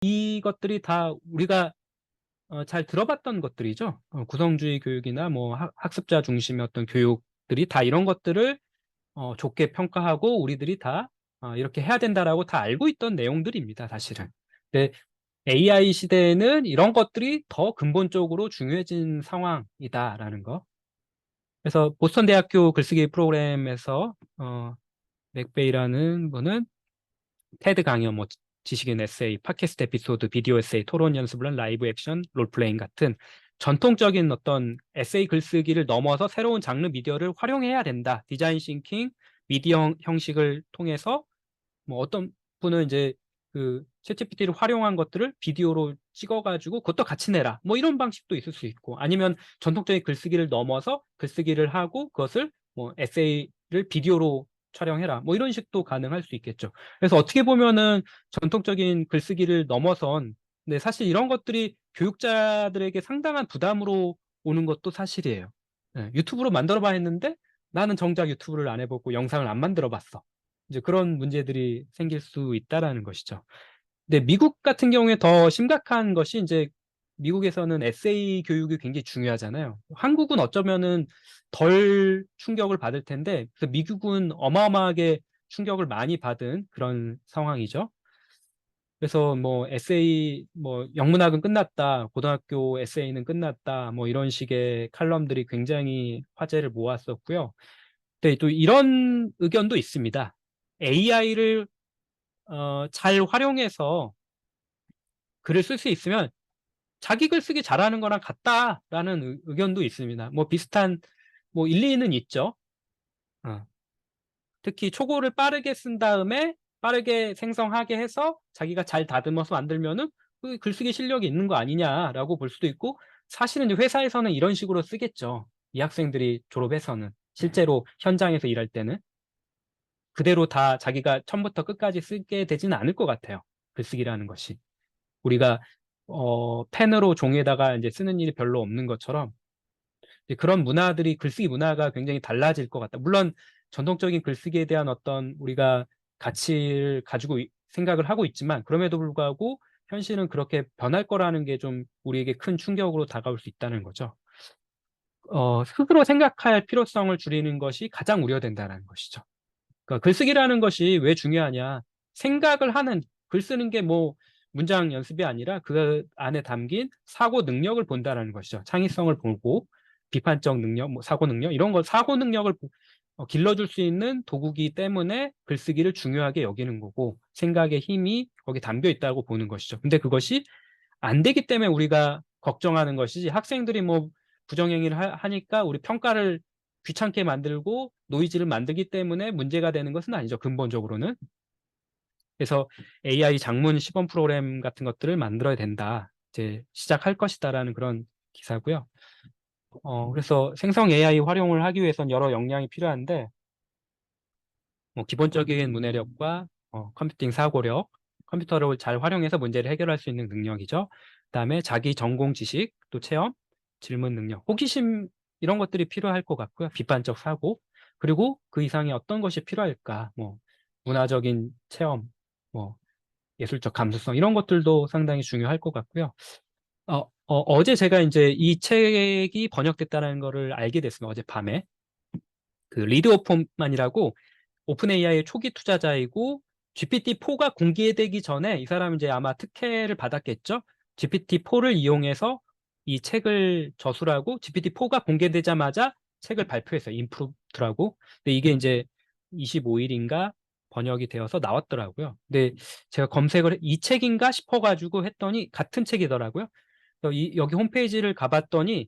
이것들이 다 우리가 잘 들어봤던 것들이죠. 구성주의 교육이나 뭐 학습자 중심의 어떤 교육들이 다 이런 것들을 좋게 평가하고 우리들이 다 이렇게 해야 된다라고 다 알고 있던 내용들입니다, 사실은. 근데 AI 시대에는 이런 것들이 더 근본적으로 중요해진 상황이다라는 거. 그래서 보스턴 대학교 글쓰기 프로그램에서 맥베이라는 분은 테드 강연, 뭐 지식인 에세이, 팟캐스트 에피소드, 비디오 에세이, 토론 연습을 한 라이브 액션, 롤플레잉 같은 전통적인 어떤 에세이 글쓰기를 넘어서 새로운 장르 미디어를 활용해야 된다. 디자인 싱킹, 미디어 형식을 통해서 뭐 어떤 분은 이제 그 챗GPT를 활용한 것들을 비디오로 찍어가지고 그것도 같이 내라. 뭐 이런 방식도 있을 수 있고 아니면 전통적인 글쓰기를 넘어서 글쓰기를 하고 그것을 뭐 에세이를 비디오로 촬영해라. 뭐 이런 식도 가능할 수 있겠죠. 그래서 어떻게 보면은 전통적인 글쓰기를 넘어선 근데 사실 이런 것들이 교육자들에게 상당한 부담으로 오는 것도 사실이에요. 네, 유튜브로 만들어 봐 했는데 나는 정작 유튜브를 안 해보고 영상을 안 만들어 봤어. 이제 그런 문제들이 생길 수 있다라는 것이죠. 근데 미국 같은 경우에 더 심각한 것이 이제 미국에서는 에세이 교육이 굉장히 중요하잖아요. 한국은 어쩌면은 덜 충격을 받을 텐데, 그래서 미국은 어마어마하게 충격을 많이 받은 그런 상황이죠. 그래서 뭐 에세이, 뭐 영문학은 끝났다, 고등학교 에세이는 끝났다, 뭐 이런 식의 칼럼들이 굉장히 화제를 모았었고요. 네, 또 이런 의견도 있습니다. AI를 잘 활용해서 글을 쓸 수 있으면 자기 글 쓰기 잘하는 거랑 같다라는 의견도 있습니다. 뭐 비슷한 뭐 일리는 있죠. 어, 특히 초고를 빠르게 쓴 다음에 빠르게 생성하게 해서 자기가 잘 다듬어서 만들면은 그 글쓰기 실력이 있는 거 아니냐라고 볼 수도 있고 사실은 이제 회사에서는 이런 식으로 쓰겠죠. 이 학생들이 졸업해서는 실제로 현장에서 일할 때는 그대로 다 자기가 처음부터 끝까지 쓰게 되지는 않을 것 같아요. 글쓰기라는 것이. 우리가 펜으로 종이에다가 이제 쓰는 일이 별로 없는 것처럼 이제 그런 문화들이 글쓰기 문화가 굉장히 달라질 것 같다. 물론 전통적인 글쓰기에 대한 어떤 우리가 가치를 가지고 생각을 하고 있지만 그럼에도 불구하고 현실은 그렇게 변할 거라는 게 좀 우리에게 큰 충격으로 다가올 수 있다는 거죠. 스스로 생각할 필요성을 줄이는 것이 가장 우려된다는 것이죠. 그러니까 글쓰기라는 것이 왜 중요하냐? 생각을 하는 글 쓰는 게 뭐 문장 연습이 아니라 그 안에 담긴 사고 능력을 본다라는 것이죠. 창의성을 보고 비판적 능력, 뭐 사고 능력 이런 거 사고 능력을 길러줄 수 있는 도구기 때문에 글쓰기를 중요하게 여기는 거고 생각의 힘이 거기 담겨 있다고 보는 것이죠. 근데 그것이 안 되기 때문에 우리가 걱정하는 것이지 학생들이 뭐 부정행위를 하니까 우리 평가를 귀찮게 만들고 노이즈를 만들기 때문에 문제가 되는 것은 아니죠. 근본적으로는. 그래서 AI 장문 시범 프로그램 같은 것들을 만들어야 된다. 이제 시작할 것이다라는 그런 기사고요. 그래서 생성 AI 활용을 하기 위해서는 여러 역량이 필요한데 뭐 기본적인 문해력과 컴퓨팅 사고력, 컴퓨터를 잘 활용해서 문제를 해결할 수 있는 능력이죠. 그다음에 자기 전공 지식, 또 체험, 질문 능력, 호기심 이런 것들이 필요할 것 같고요. 비판적 사고, 그리고 그 이상의 어떤 것이 필요할까? 뭐 문화적인 체험, 뭐 예술적 감수성 이런 것들도 상당히 중요할 것 같고요. 어제 제가 이제 이 책이 번역됐다는 거를 알게 됐습니다. 어젯밤에. 그 리드 오프만이라고 오픈 AI의 초기 투자자이고 GPT-4가 공개되기 전에 이 사람은 이제 아마 특혜를 받았겠죠. GPT-4를 이용해서 이 책을 저술하고 GPT-4가 공개되자마자 책을 발표했어요. 임프루브드라고. 근데 이게 이제 25일인가 번역이 되어서 나왔더라고요. 근데 제가 검색을 이 책인가 싶어가지고 했더니 같은 책이더라고요. 그래서 여기 홈페이지를 가봤더니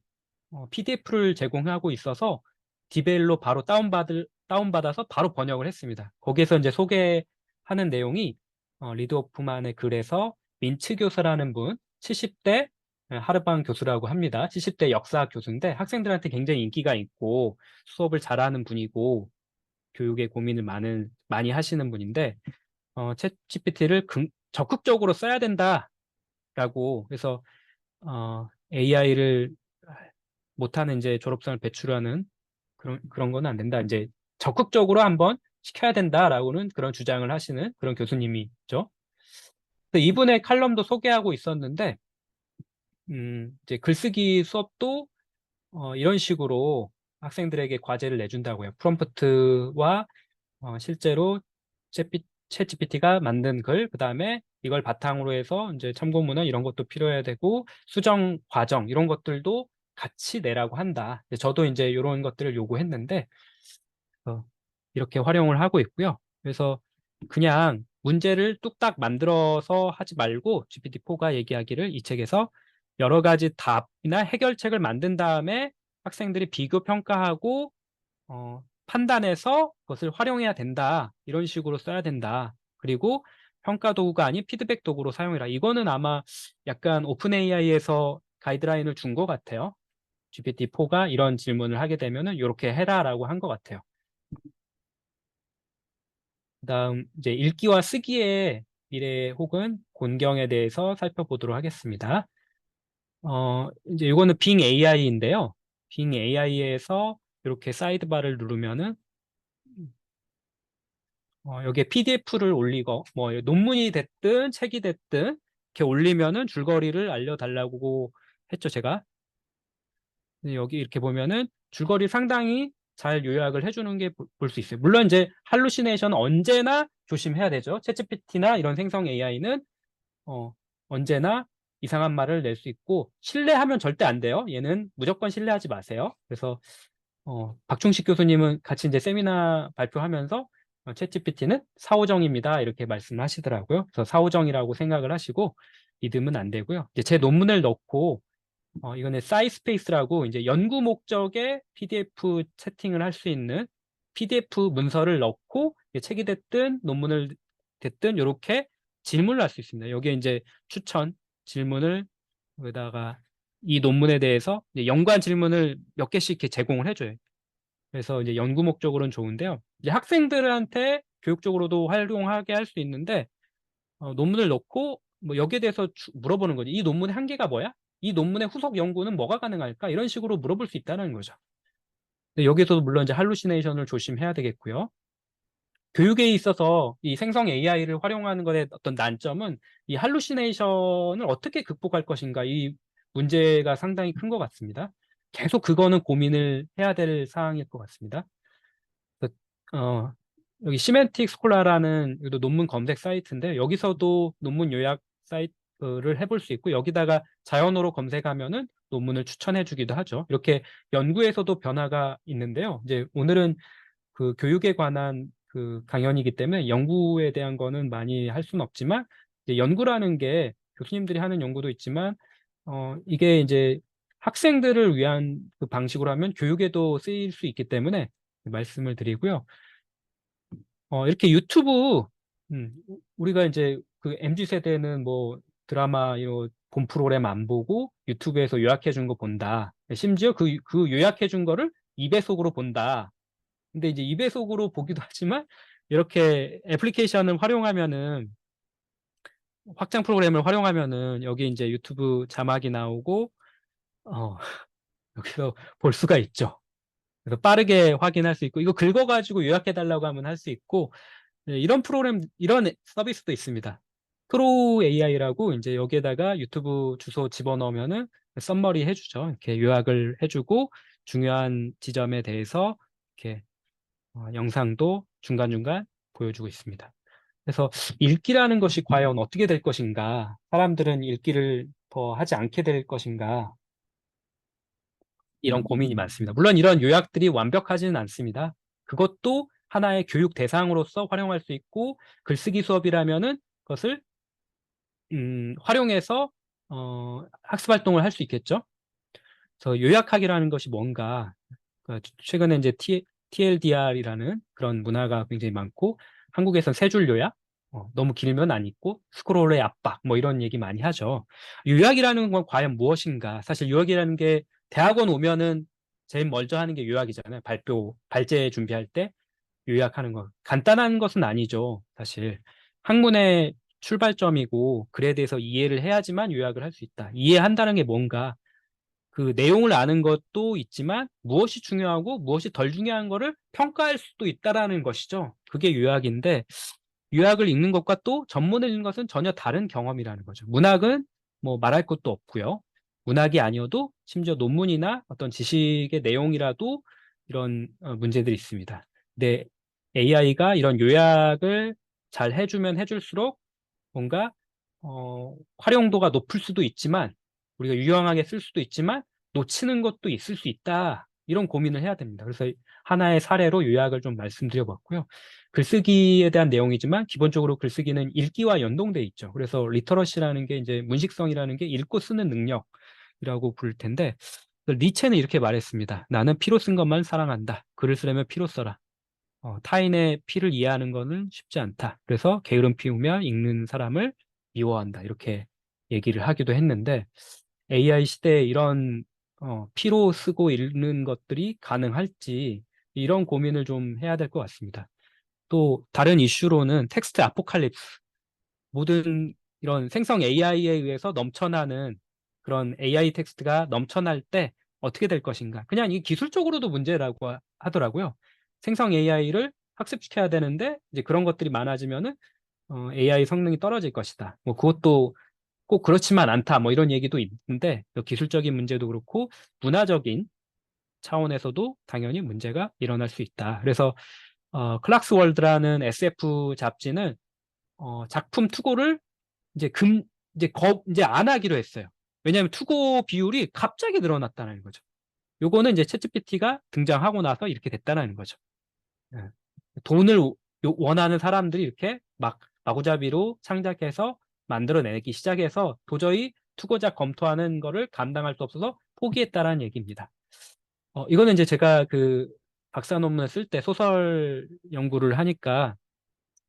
PDF를 제공하고 있어서 디벨로 바로 다운받아서 바로 번역을 했습니다. 거기에서 이제 소개하는 내용이 리드 오프만의 글에서 민츠 교수라는 분, 70대 하르방 교수라고 합니다. 70대 역사학 교수인데 학생들한테 굉장히 인기가 있고 수업을 잘하는 분이고 교육에 고민을 많이 하시는 분인데 챗 GPT를 적극적으로 써야 된다라고 그래서 AI를 못하는 이제 졸업생을 배출하는 그런 건 안 된다. 이제 적극적으로 한번 시켜야 된다라고는 그런 주장을 하시는 그런 교수님이 있죠. 이분의 칼럼도 소개하고 있었는데, 이제 글쓰기 수업도 이런 식으로 학생들에게 과제를 내준다고요. 프롬프트와 실제로 챗GPT가 만든 글, 그 다음에 이걸 바탕으로 해서 이제 참고문헌 이런 것도 필요해야 되고, 수정 과정 이런 것들도 같이 내라고 한다. 저도 이제 이런 것들을 요구했는데, 어, 이렇게 활용을 하고 있고요. 그래서 그냥 문제를 뚝딱 만들어서 하지 말고 GPT-4가 얘기하기를 이 책에서 여러 가지 답이나 해결책을 만든 다음에 학생들이 비교 평가하고 판단해서 그것을 활용해야 된다. 이런 식으로 써야 된다. 그리고 평가 도구가 아닌 피드백 도구로 사용해라. 이거는 아마 약간 오픈 AI에서 가이드라인을 준 것 같아요. GPT-4가 이런 질문을 하게 되면은 이렇게 해라라고 한 것 같아요. 그다음 이제 읽기와 쓰기의 미래 혹은 곤경에 대해서 살펴보도록 하겠습니다. 이제 이거는 빙 AI인데요. 빙 AI에서 이렇게 사이드바를 누르면은 여기에 PDF를 올리고 뭐 논문이 됐든 책이 됐든 이렇게 올리면은 줄거리를 알려달라고 했죠, 제가. 근데 여기 이렇게 보면은 줄거리 상당히 잘 요약을 해주는 게 볼 수 있어요. 물론 이제 할루시네이션 언제나 조심해야 되죠. 챗GPT나 이런 생성 AI는 언제나 이상한 말을 낼 수 있고 신뢰하면 절대 안 돼요. 얘는 무조건 신뢰하지 마세요. 그래서 박충식 교수님은 같이 이제 세미나 발표하면서 챗GPT는 사오정입니다. 이렇게 말씀을 하시더라고요. 그래서 사오정이라고 생각을 하시고 믿으면 안 되고요. 이제 제 논문을 넣고 이거는 사이스페이스라고 이제 연구 목적의 PDF 채팅을 할 수 있는 PDF 문서를 넣고 책이 됐든 논문을 됐든 이렇게 질문을 할 수 있습니다. 여기에 이제 추천 질문을 여기다가 이 논문에 대해서 이제 연관 질문을 몇 개씩 이렇게 제공을 해줘요. 그래서 이제 연구 목적으로는 좋은데요. 이제 학생들한테 교육적으로도 활용하게 할 수 있는데 논문을 넣고 뭐 여기에 대해서 물어보는 거지. 이 논문의 한계가 뭐야? 이 논문의 후속 연구는 뭐가 가능할까? 이런 식으로 물어볼 수 있다는 거죠. 근데 여기서도 물론 이제 할루시네이션을 조심해야 되겠고요. 교육에 있어서 이 생성 AI를 활용하는 것의 어떤 난점은 이 할루시네이션을 어떻게 극복할 것인가 이 문제가 상당히 큰 것 같습니다. 계속 그거는 고민을 해야 될 사항일 것 같습니다. 그, 어, 여기 시멘틱 스콜라라는 이것도 논문 검색 사이트인데 여기서도 논문 요약 사이트를 해볼 수 있고 여기다가 자연어로 검색하면은 논문을 추천해 주기도 하죠. 이렇게 연구에서도 변화가 있는데요. 이제 오늘은 그 교육에 관한 그 강연이기 때문에 연구에 대한 거는 많이 할 수는 없지만 이제 연구라는 게 교수님들이 하는 연구도 있지만 이게 이제 학생들을 위한 그 방식으로 하면 교육에도 쓰일 수 있기 때문에 말씀을 드리고요. 이렇게 유튜브, 우리가 이제 그 MZ 세대는 뭐 드라마, 본 프로그램 안 보고 유튜브에서 요약해 준 거 본다. 심지어 그 요약해 준 거를 2배속으로 본다. 근데 이제 2배속으로 보기도 하지만 이렇게 애플리케이션을 활용하면은 확장 프로그램을 활용하면은 여기 이제 유튜브 자막이 나오고 어, 여기서 볼 수가 있죠. 그래서 빠르게 확인할 수 있고 이거 긁어가지고 요약해 달라고 하면 할 수 있고 네, 이런 프로그램, 이런 서비스도 있습니다. 프로 AI라고 이제 여기에다가 유튜브 주소 집어넣으면은 썸머리 해주죠. 이렇게 요약을 해주고 중요한 지점에 대해서 이렇게 영상도 중간중간 보여주고 있습니다. 그래서 읽기라는 것이 과연 어떻게 될 것인가? 사람들은 읽기를 더 하지 않게 될 것인가? 이런 고민이 많습니다. 물론 이런 요약들이 완벽하지는 않습니다. 그것도 하나의 교육 대상으로서 활용할 수 있고 글쓰기 수업이라면은 그것을 활용해서 학습 활동을 할 수 있겠죠. 그래서 요약하기라는 것이 뭔가 최근에 이제 TLDR이라는 그런 문화가 굉장히 많고 한국에선 세 줄 요약 너무 길면 안 읽고 스크롤의 압박 뭐 이런 얘기 많이 하죠. 요약이라는 건 과연 무엇인가? 사실 요약이라는 게 대학원 오면은 제일 먼저 하는 게 요약이잖아요. 발제 준비할 때 요약하는 거. 간단한 것은 아니죠. 사실 학문의 출발점이고 글에 대해서 이해를 해야지만 요약을 할 수 있다. 이해한다는 게 뭔가 그 내용을 아는 것도 있지만 무엇이 중요하고 무엇이 덜 중요한 거를 평가할 수도 있다라는 것이죠. 그게 요약인데 유학을 읽는 것과 또 전문을 읽는 것은 전혀 다른 경험이라는 거죠. 문학은 뭐 말할 것도 없고요. 문학이 아니어도 심지어 논문이나 어떤 지식의 내용이라도 이런 문제들이 있습니다. 근데 AI가 이런 요약을 잘 해주면 해줄수록 뭔가 활용도가 높을 수도 있지만 우리가 유용하게 쓸 수도 있지만 놓치는 것도 있을 수 있다. 이런 고민을 해야 됩니다. 그래서 하나의 사례로 요약을 좀 말씀드려봤고요. 글쓰기에 대한 내용이지만 기본적으로 글쓰기는 읽기와 연동돼 있죠. 그래서 리터러시라는 게 이제 문식성이라는 게 읽고 쓰는 능력이라고 부를 텐데 니체는 이렇게 말했습니다. 나는 피로 쓴 것만 사랑한다. 글을 쓰려면 피로 써라. 타인의 피를 이해하는 것은 쉽지 않다. 그래서 게으름 피우며 읽는 사람을 미워한다. 이렇게 얘기를 하기도 했는데 AI 시대에 이런 피로 쓰고 읽는 것들이 가능할지 이런 고민을 좀 해야 될 것 같습니다. 또 다른 이슈로는 텍스트 아포칼립스. 모든 이런 생성 AI에 의해서 넘쳐나는 그런 AI 텍스트가 넘쳐날 때 어떻게 될 것인가. 그냥 이 기술적으로도 문제라고 하더라고요. 생성 AI를 학습시켜야 되는데 이제 그런 것들이 많아지면은 AI 성능이 떨어질 것이다. 뭐 그것도 꼭 그렇지만 않다. 뭐 이런 얘기도 있는데 기술적인 문제도 그렇고 문화적인 차원에서도 당연히 문제가 일어날 수 있다. 그래서 클락스 월드라는 SF 잡지는 작품 투고를 이제 이제 안 하기로 했어요. 왜냐하면 투고 비율이 갑자기 늘어났다는 거죠. 요거는 이제 챗GPT가 등장하고 나서 이렇게 됐다는 거죠. 예. 돈을 원하는 사람들이 이렇게 막 마구잡이로 창작해서 만들어내기 시작해서 도저히 투고작 검토하는 거를 감당할 수 없어서 포기했다라는 얘기입니다. 이거는 이제 제가 그 박사 논문을 쓸 때 소설 연구를 하니까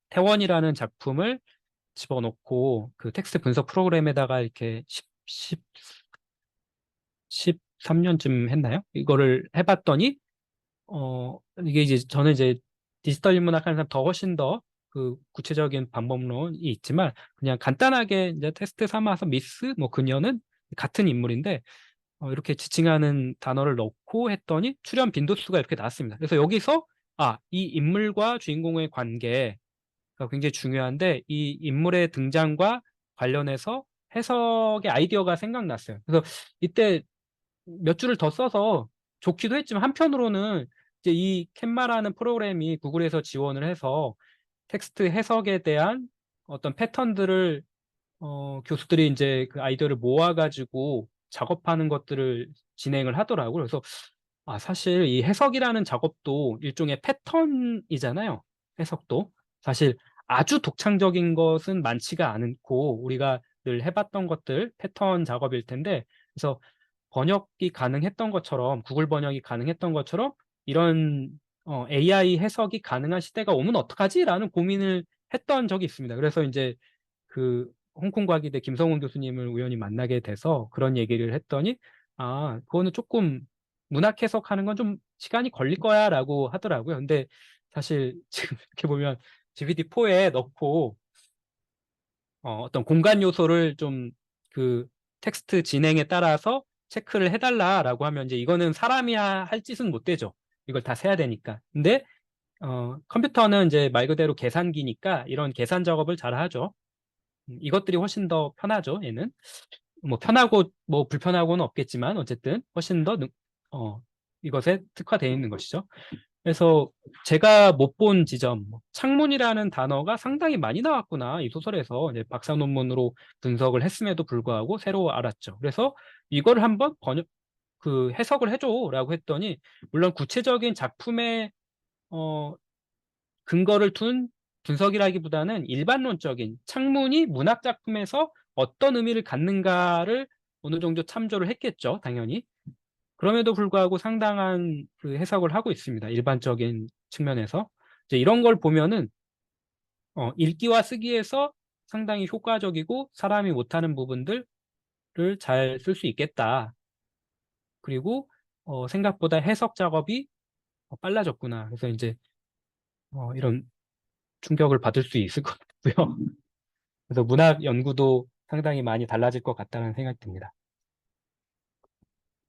태원이라는 작품을 집어넣고 그 텍스트 분석 프로그램에다가 이렇게 13년쯤 했나요? 이거를 해봤더니 이게 이제 저는 이제 디지털 인문학 하는 사람 더 훨씬 더 그 구체적인 방법론이 있지만 그냥 간단하게 이제 테스트 삼아서 미스 뭐 그녀는 같은 인물인데 이렇게 지칭하는 단어를 넣고 했더니 출연 빈도수가 이렇게 나왔습니다. 그래서 여기서 이 인물과 주인공의 관계가 굉장히 중요한데 이 인물의 등장과 관련해서 해석의 아이디어가 생각났어요. 그래서 이때 몇 줄을 더 써서 좋기도 했지만 한편으로는 이제 이 캔마라는 프로그램이 구글에서 지원을 해서 텍스트 해석에 대한 어떤 패턴들을 교수들이 이제 그 아이디어를 모아가지고 작업하는 것들을 진행을 하더라고요. 그래서 사실 이 해석이라는 작업도 일종의 패턴이잖아요. 해석도. 사실 아주 독창적인 것은 많지가 않고 우리가 늘 해봤던 것들 패턴 작업일 텐데 그래서 번역이 가능했던 것처럼 구글 번역이 가능했던 것처럼 이런 AI 해석이 가능한 시대가 오면 어떡하지? 라는 고민을 했던 적이 있습니다. 그래서 이제 그 홍콩 과기대 김성훈 교수님을 우연히 만나게 돼서 그런 얘기를 했더니 그거는 조금 문학 해석하는 건 좀 시간이 걸릴 거야 라고 하더라고요. 근데 사실 지금 이렇게 보면 GPT-4에 넣고 어떤 공간 요소를 좀 그 텍스트 진행에 따라서 체크를 해달라라고 하면 이제 이거는 사람이 할 짓은 못 되죠. 이걸 다 세야 되니까. 근데 컴퓨터는 이제 말 그대로 계산기니까 이런 계산 작업을 잘 하죠. 이것들이 훨씬 더 편하죠, 얘는. 뭐 편하고 뭐 불편하고는 없겠지만 어쨌든 훨씬 더 이것에 특화되어 있는 것이죠. 그래서 제가 못 본 지점, 뭐 창문이라는 단어가 상당히 많이 나왔구나, 이 소설에서 이제 박사 논문으로 분석을 했음에도 불구하고 새로 알았죠. 그래서 이걸 한번 그 해석을 해줘라고 했더니 물론 구체적인 작품의 근거를 둔 분석이라기보다는 일반론적인 창문이 문학 작품에서 어떤 의미를 갖는가를 어느 정도 참조를 했겠죠, 당연히. 그럼에도 불구하고 상당한 그 해석을 하고 있습니다. 일반적인 측면에서. 이제 이런 걸 보면은 읽기와 쓰기에서 상당히 효과적이고 사람이 못하는 부분들을 잘 쓸 수 있겠다. 그리고 생각보다 해석 작업이 빨라졌구나. 그래서 이제 이런 충격을 받을 수 있을 것 같고요. 그래서 문학 연구도 상당히 많이 달라질 것 같다는 생각이 듭니다.